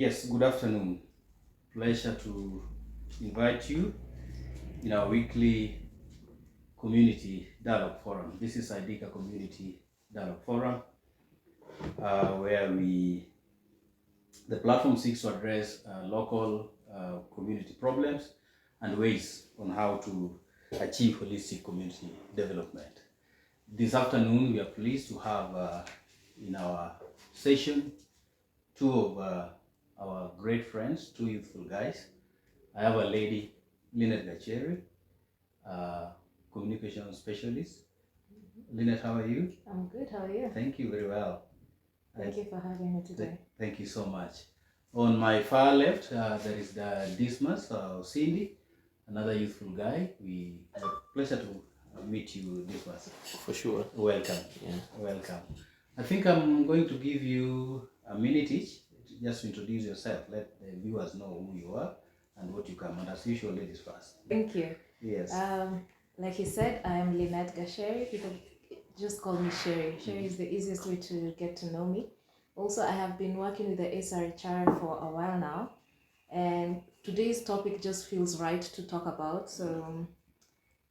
Yes, good afternoon. Pleasure to invite you in our weekly community dialogue forum. This is Saidika Community Dialogue Forum, where the platform seeks to address local community problems and ways on how to achieve holistic community development. This afternoon, we are pleased to have in our session two of our great friends, two youthful guys. I have a lady, Lynette Gacheri, communication specialist. Lynette, how are you? I'm good, how are you? Thank you very well. Thank you for having me today. Thank you so much. On my far left, there is the Dismas, Cindy, another youthful guy. We have a pleasure to meet you, Dismas. For sure. Welcome. Yeah. Welcome. I think I'm going to give you a minute each just to introduce yourself. Let the viewers know who you are and what you come. And as usual, ladies first. Thank you. Yes. Like you said, I am Lynette Gacheri. People just call me Sherry. Sherry is the easiest way to get to know me. Also, I have been working with the SRHR for a while now, and today's topic just feels right to talk about. So,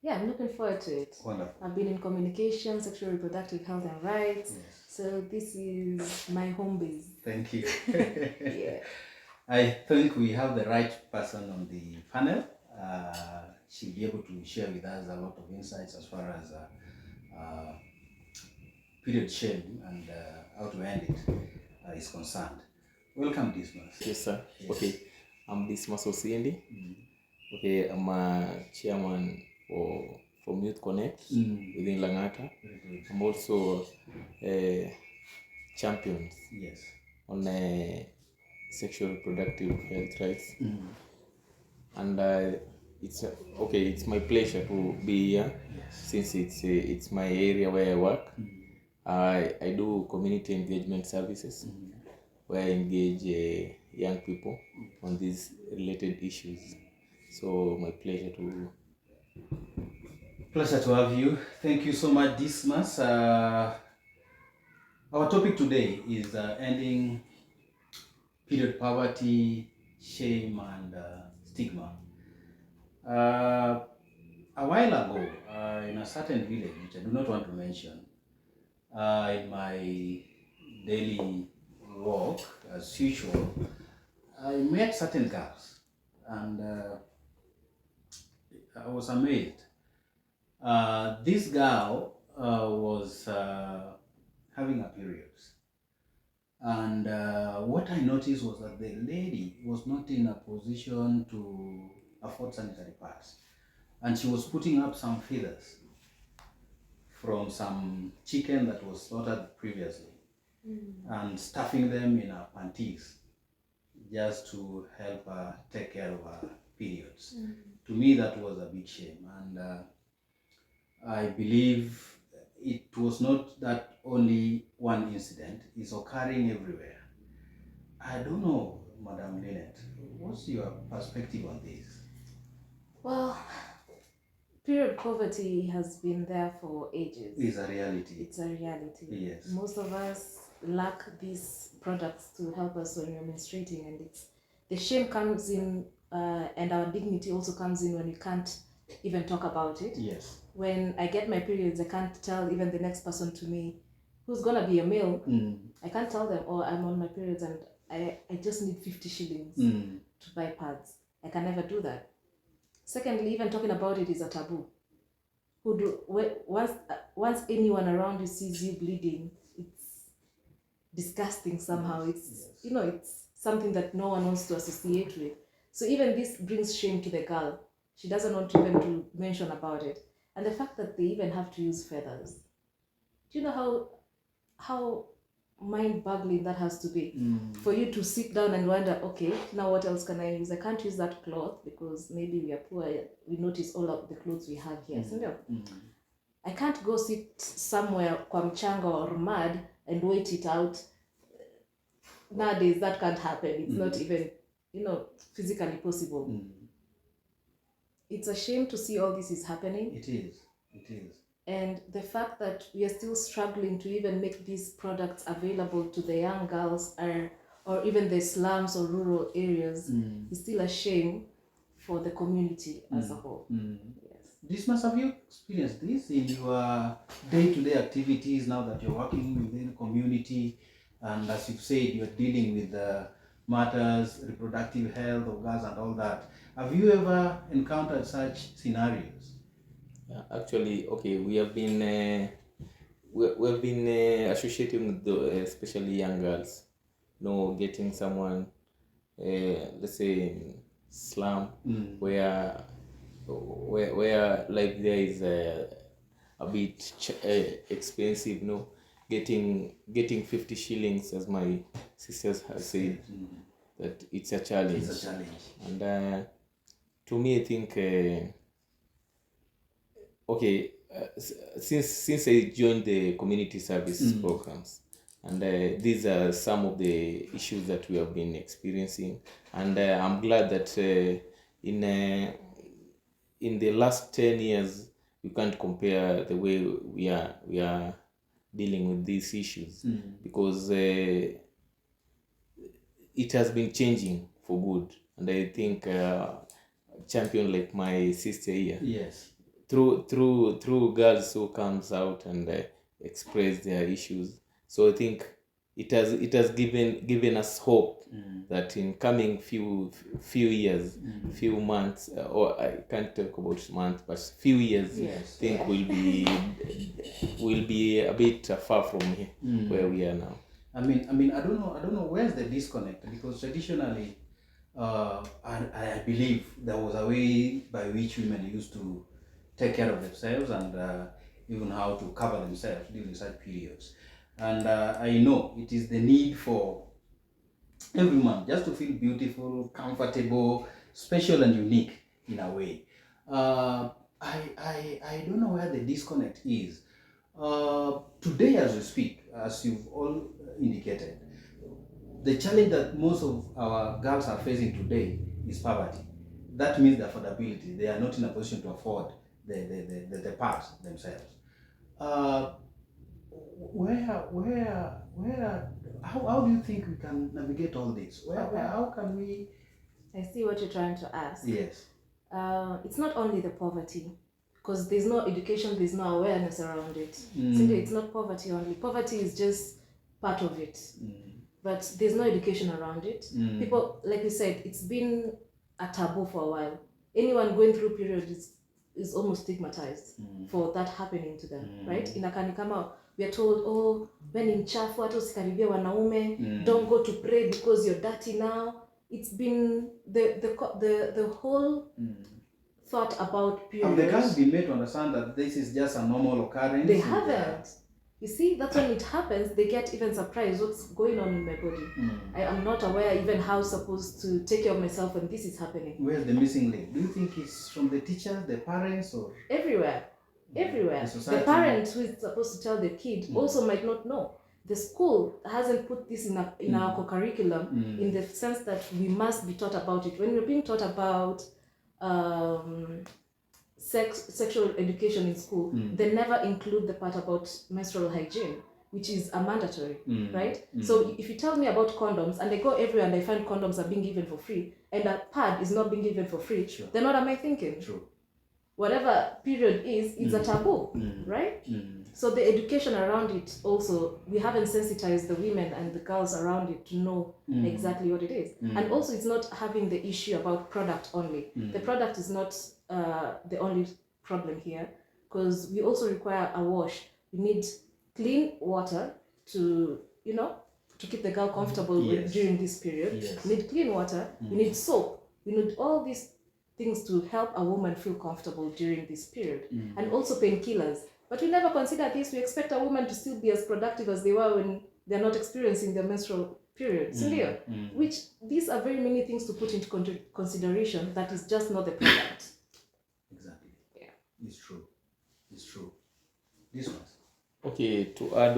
yeah, I'm looking forward to it. Wonderful. I've been in communication, sexual reproductive health and rights. Yes. So this is my home base. Thank you. Yeah. I think we have the right person on the panel. She'll be able to share with us a lot of insights as far as period shame and how to end it is concerned. Welcome, Dismas. Yes, sir. Yes. Okay, I'm Dismas Osiendi. Okay, I'm a chairman for Youth Connect within Langata. I'm also a champion Yes. on sexual reproductive health rights. And it's my pleasure to be here. Yes. Since it's my area where I work. I do community engagement services where I engage young people on these related issues. So my pleasure to... Pleasure to have you. Thank you so much, Dismas. Our topic today is ending period poverty, shame, and stigma. A while ago, in a certain village, which I do not want to mention, in my daily walk, as usual, I met certain girls, and I was amazed. This girl was having her periods, and what I noticed was that the lady was not in a position to afford sanitary pads, and she was putting up some feathers from some chicken that was slaughtered previously and stuffing them in her panties just to help her take care of her periods. To me, that was a big shame, and I believe it was not that only one incident, it's occurring everywhere. I don't know, Madam Lynette, what's your perspective on this? Well, period poverty has been there for ages. It's a reality. It's a reality. Yes. Most of us lack these products to help us when we're menstruating, and the shame comes in, and our dignity also comes in when we can't even talk about it. Yes. When I get my periods, I can't tell even the next person to me who's gonna be a male. I can't tell them, oh, I'm on my periods and I just need 50 shillings to buy pads. I can never do that. Secondly, even talking about it is a taboo. Once anyone around you sees you bleeding, it's disgusting somehow. It's it's something that no one wants to associate with. So even this brings shame to the girl. She doesn't want even to mention about it. And the fact that they even have to use feathers. Do you know how mind-boggling that has to be? For you to sit down and wonder, okay, now what else can I use? I can't use that cloth because maybe we are poor. We notice all of the clothes we have here. I can't go sit somewhere kwa mchanga or mud and wait it out. Nowadays, that can't happen. It's not even, physically possible. It's a shame to see all this is happening. It is. It is. And the fact that we are still struggling to even make these products available to the young girls are or even the slums or rural areas is still a shame for the community as a whole. Yes. Dismas, have you experienced this in your day-to-day activities now that you're working within the community, and as you've said, you're dealing with matters, reproductive health of girls and all that? Have you ever encountered such scenarios? Yeah, actually, okay, we have been we've been associating with especially young girls, getting someone, let's say in slum, where life there is a bit expensive, getting 50 shillings, as my sisters have said, that it's a challenge. It's a challenge. And to me, I think okay, since I joined the community service programs, and these are some of the issues that we have been experiencing, and I'm glad that in the last 10 years you can't compare the way we are dealing with these issues, because it has been changing for good. And I think champion like my sister here, Yes, through girls who comes out and express their issues. So I think it has given us hope that in coming few years, few months, or I can't talk about months, but few years, yes. I think we'll be a bit far from here where we are now. I mean, I don't know where's the disconnect, because traditionally, I believe there was a way by which women used to take care of themselves, and even how to cover themselves during such periods. And I know it is the need for everyone just to feel beautiful, comfortable, special, and unique in a way. I don't know where the disconnect is. Today, as we speak, as you've all indicated, the challenge that most of our girls are facing today is poverty. That means the affordability. They are not in a position to afford the parts themselves. How do you think we can navigate all this? How can we? I see what you're trying to ask. Yes. It's not only the poverty, because there's no education, there's no awareness around it. Simply, it's not poverty only. Poverty is just part of it, but there's no education around it. People, like we said, it's been a taboo for a while. Anyone going through period is almost stigmatized for that happening to them, right? Inakani kama we are told, oh, when in chafu, hata usikaribia wanaume, don't go to pray because you're dirty now. It's been the whole thought about periods. Have the girls been made to understand that this is just a normal occurrence? They haven't. You see, that's when it happens, they get even surprised, what's going on in my body. I am not aware even how I'm supposed to take care of myself when this is happening. Where's the missing link? Do you think it's from the teachers, the parents, or? Everywhere. The parent who is supposed to tell the kid also might not know. The school hasn't put this in our co-curriculum in the sense that we must be taught about it. When we're being taught about sexual education in school, they never include the part about menstrual hygiene, which is a mandatory, right? So if you tell me about condoms, and I go everywhere and I find condoms are being given for free, and a pad is not being given for free, then what am I thinking? True. Whatever period is, it's a taboo, right? So the education around it also, we haven't sensitized the women and the girls around it to know exactly what it is. And also it's not having the issue about product only. The product is not the only problem here, because we also require a wash. We need clean water to keep the girl comfortable during this period. Yes. We need clean water, we need soap, we need all these things to help a woman feel comfortable during this period. And also painkillers. But we never consider this. We expect a woman to still be as productive as they were when they're not experiencing their menstrual period. Which these are very many things to put into consideration. That is just not the product. Exactly. Yeah. It's true. This one. Okay, to add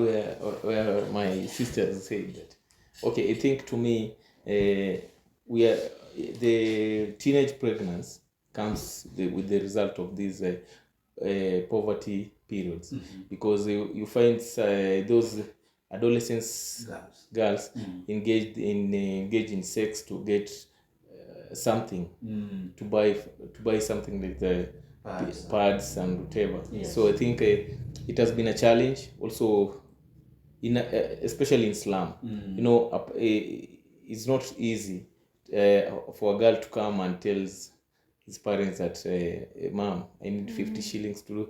where my sister said that. Okay, I think to me, the teenage pregnancy comes with the result of these poverty periods, because you find those adolescents, girls engage in sex to get something, to buy something like the pads and whatever. Yes. So I think it has been a challenge also in especially in slum. You know, it's not easy for a girl to come and tells his parents that mom, I need 50 shillings to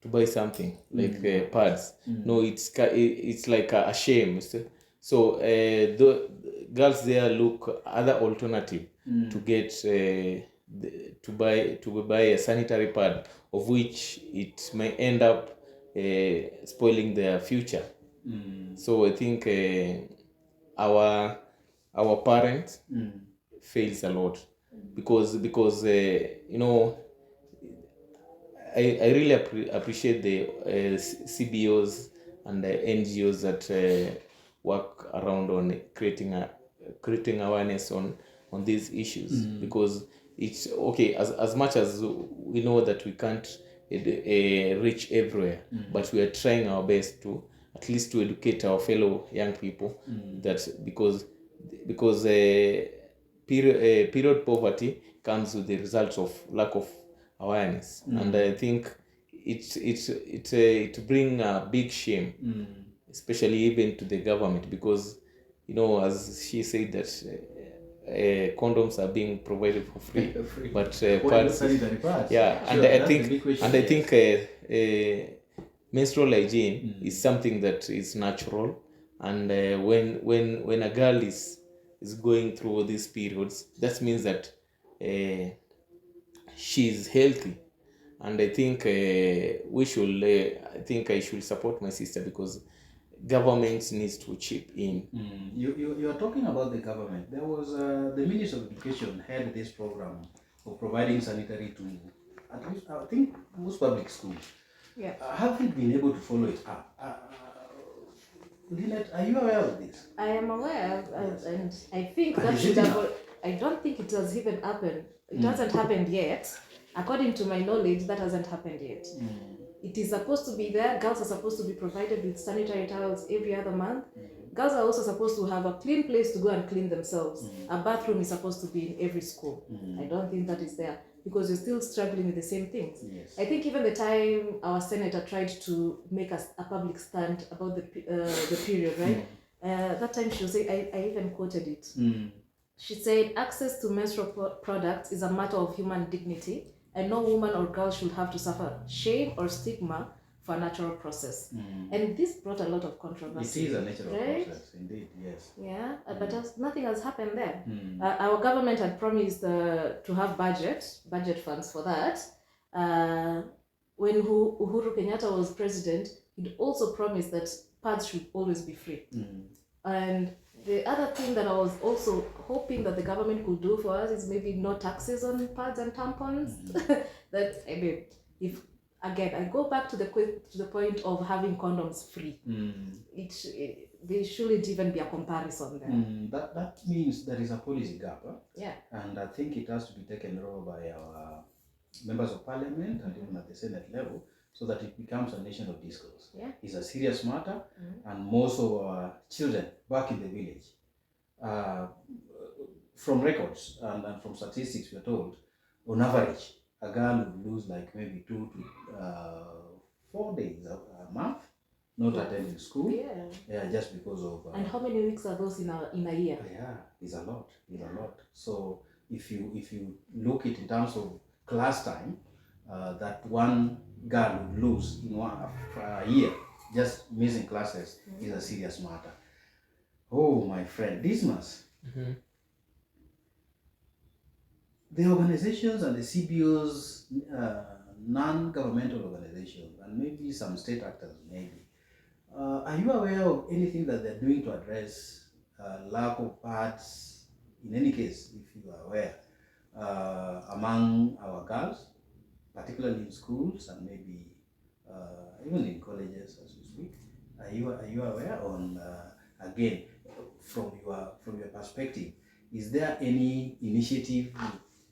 buy something like pads. No, it's like a shame. So the girls there look other alternative to get to buy a sanitary pad, of which it may end up spoiling their future. So I think our parents fails a lot because you know, I really appreciate the CBOs and the NGOs that work around on creating awareness on these issues, because it's okay as much as we know that we can't reach everywhere, but we are trying our best to at least to educate our fellow young people that because period poverty comes with the result of lack of awareness, and I think it bring a big shame, especially even to the government, because you know, as she said that condoms are being provided for free, but pads, yeah, sure, and I think menstrual hygiene is something that is natural, and when a girl is going through these periods, that means that she's healthy. And I think we should I think I should support my sister, because government needs to chip in. You are talking about the government. There was the Minister of Education had this program of providing sanitary to at least I think most public schools. Yeah. Have you been able to follow it up? Lynette, are you aware of this? I am aware, and I think And that is should it have. enough? I don't think it has even happened. It hasn't happened yet. According to my knowledge, that hasn't happened yet. It is supposed to be there. Girls are supposed to be provided with sanitary towels every other month. Girls are also supposed to have a clean place to go and clean themselves. A bathroom is supposed to be in every school. I don't think that is there, because you're still struggling with the same things. Yes. I think even the time our senator tried to make a public stand about the period, right? That time she was saying, I even quoted it. She said, access to menstrual products is a matter of human dignity, and no woman or girl should have to suffer shame or stigma for a natural process. And this brought a lot of controversy. It is a natural right? process, indeed, yes. Yeah, but nothing has happened there. Our government had promised to have budget funds for that. When Uhuru Kenyatta was president, he'd also promised that pads should always be free. And the other thing that I was also hoping that the government could do for us is maybe no taxes on pads and tampons. That, I mean, if again I go back to the point of having condoms free, there shouldn't even be a comparison there. That means there is a policy gap, huh? Yeah. And I think it has to be taken over by our members of parliament and even at the Senate level, so that it becomes a national discourse. Yeah. It's a serious matter, and most of our children back in the village, from records and from statistics, we are told, on average, a girl would lose like maybe 2 to 4 days a month not attending school. Yeah, just because of. And how many weeks are those in a year? Yeah, it's a lot. It's a lot. So if you look it in terms of class time, that one girl would lose in a year just missing classes is a serious matter. Oh, my friend, Dismas. The organizations and the CBOs, non-governmental organizations, and maybe some state actors, maybe. Are you aware of anything that they're doing to address lack of pads, in any case, if you are aware, among our girls, particularly in schools and maybe even in colleges as we speak? Are you aware on, again, from your perspective, is there any initiative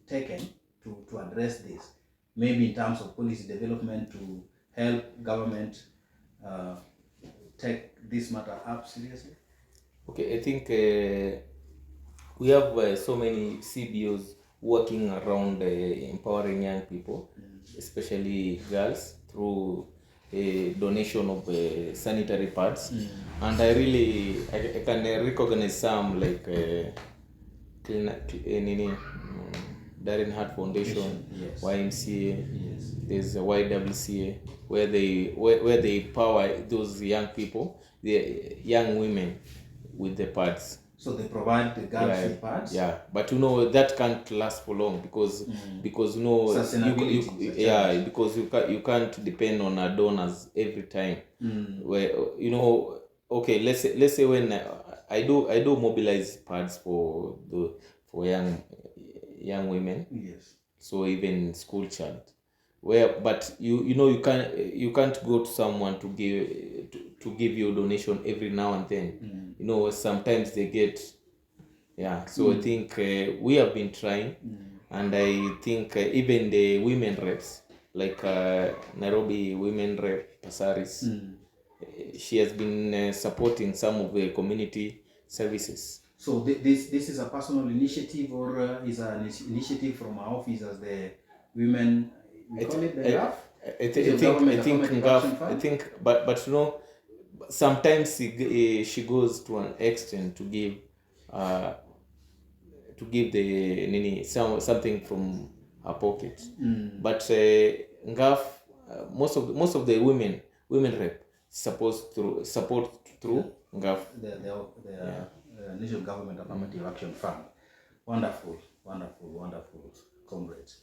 taken to address this? Maybe in terms of policy development to help government take this matter up seriously? Okay, I think we have so many CBOs working around empowering young people, especially girls, through a donation of sanitary pads. And I can recognize some like Darren Hart Foundation, Yes. YMCA, Yes. there's a YWCA where they empower those young people, the young women with the pads. So they provide the girls with pads? Yeah, but that can't last for long because Sustainability is a challenge. because you can't depend on donors every time. Where okay, let's say when I do mobilize pads for young women. Yes. So even school child, but you can't go to someone to give you a donation every now and then. Sometimes they get. Yeah, so I think we have been trying, and I think even the women reps, like Nairobi women rep Pasaris, she has been supporting some of the community services. So this is a personal initiative, or is an initiative from our office as the women? We call it the GAF. I think, but sometimes she goes to an extent to give the something from her pocket. But Ngaf, most of the women rep support through Ngaf. The National Government Affirmative Action Fund. Wonderful, comrades.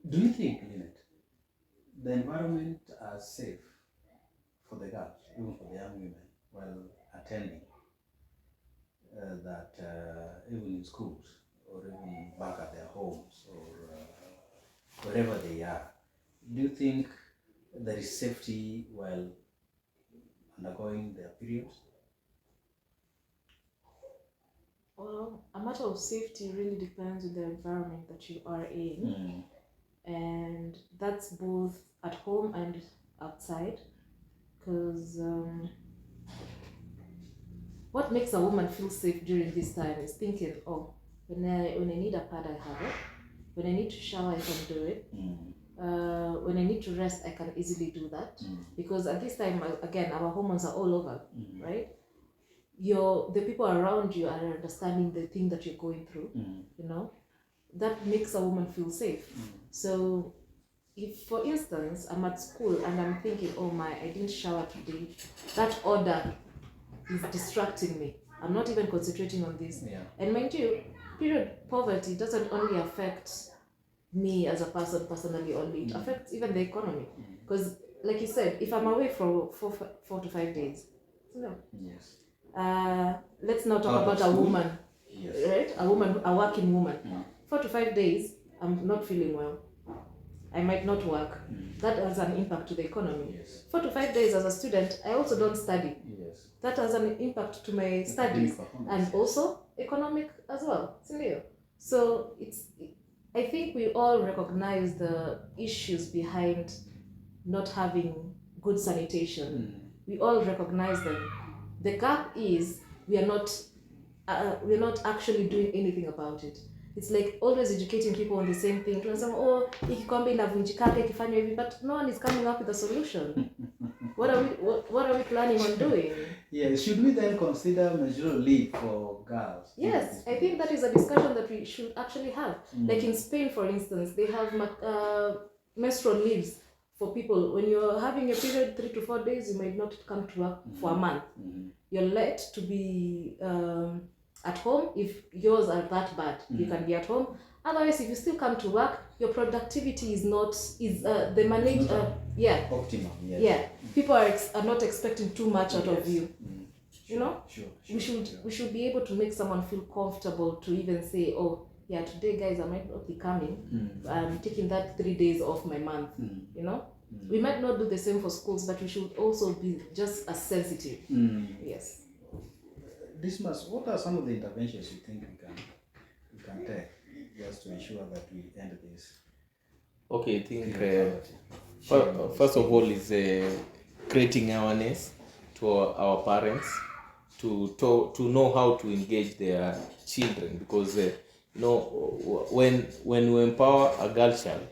Do you think, Lynette, the environment are safe for the girls, even for the young women, while attending that even in schools or even back at their homes or wherever they are? Do you think there is safety while undergoing their periods? Well, a matter of safety really depends on the environment that you are in. And that's both at home and outside, because what makes a woman feel safe during this time is thinking, oh, when I need a pad, I have it. When I need to shower, I can do it. When I need to rest, I can easily do that. Because at this time, again, our hormones are all over, right? The people around you are understanding the thing that you're going through, that makes a woman feel safe. So if, for instance, I'm at school and I'm thinking, oh I didn't shower today, that order is distracting me. I'm not even concentrating on this. And mind you, period poverty doesn't only affect me as a person personally only, it affects even the economy. Because like you said, if I'm away for 4 to 5 days, let's now talk about a woman, right? A working woman. 4 to 5 days, I'm not feeling well. I might not work. That has an impact to the economy. 4 to 5 days as a student, I also don't study. That has an impact to my studies and also economic as well. So I think we all recognize the issues behind not having good sanitation. We all recognize them. The gap is we're not actually doing anything about it. It's like always educating people on the same thing. Oh, ikikombe inavunjikaka ikifanywa hivi, but no one is coming up with a solution. What are we planning on doing? Should we then consider menstrual leave for girls? Yes, I think that is a discussion that we should actually have. Like in Spain, for instance, they have menstrual leaves for people. When you're having a period 3 to 4 days, you might not come to work for a month. You're let to be at home. If yours are that bad, you can be at home. Otherwise, if you still come to work, your productivity is not optimum. People are not expecting too much out of you. We should be able to make someone feel comfortable to even say, oh yeah, today guys, I might not be coming. I'm taking that 3 days off my month. We might not do the same for schools, but we should also be just as sensitive. Yes. What are some of the interventions you think we can take just to ensure that we end this? Okay, I think First of all is creating awareness to our parents to know how to engage their children, because when you empower a girl child,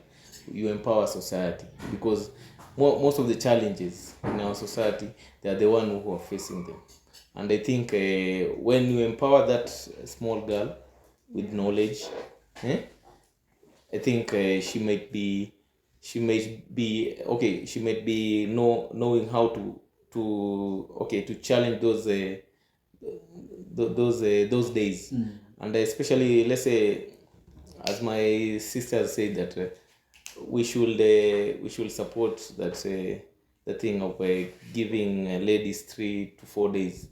you empower society, because most of the challenges in our society, they are the one who are facing them. And I think when you empower that small girl with knowledge, I think she might be knowing how to challenge those days. And especially, let's say, as my sister said, that we should support that the thing of giving ladies 3 to 4 days.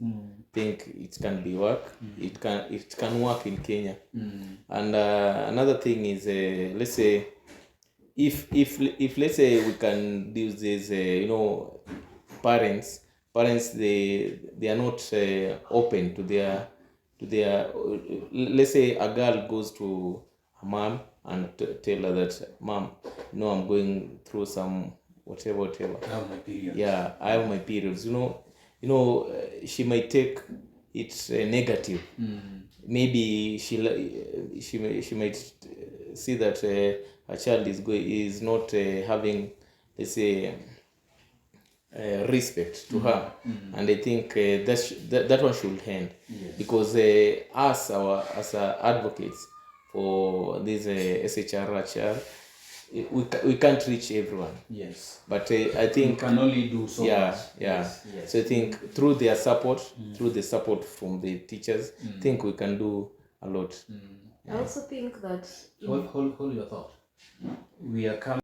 Think it can be work. It can work in Kenya. And another thing is, let's say, if let's say we can do this, parents they are not open to their let's say a girl goes to her mom and tell her that, mom, I'm going through some whatever. I have my period. Yeah, I have my periods. She might take it negative. Maybe she might see that her child is not having, let's say, respect to her. And I think that one should end. Yes. Because us as advocates for this SHRHR, we can't reach everyone. Yes. But I think we can only do so yeah much. yeah Yes. So I think through their support, through the support from the teachers, I think we can do a lot. I also think that Hold your thought. We are coming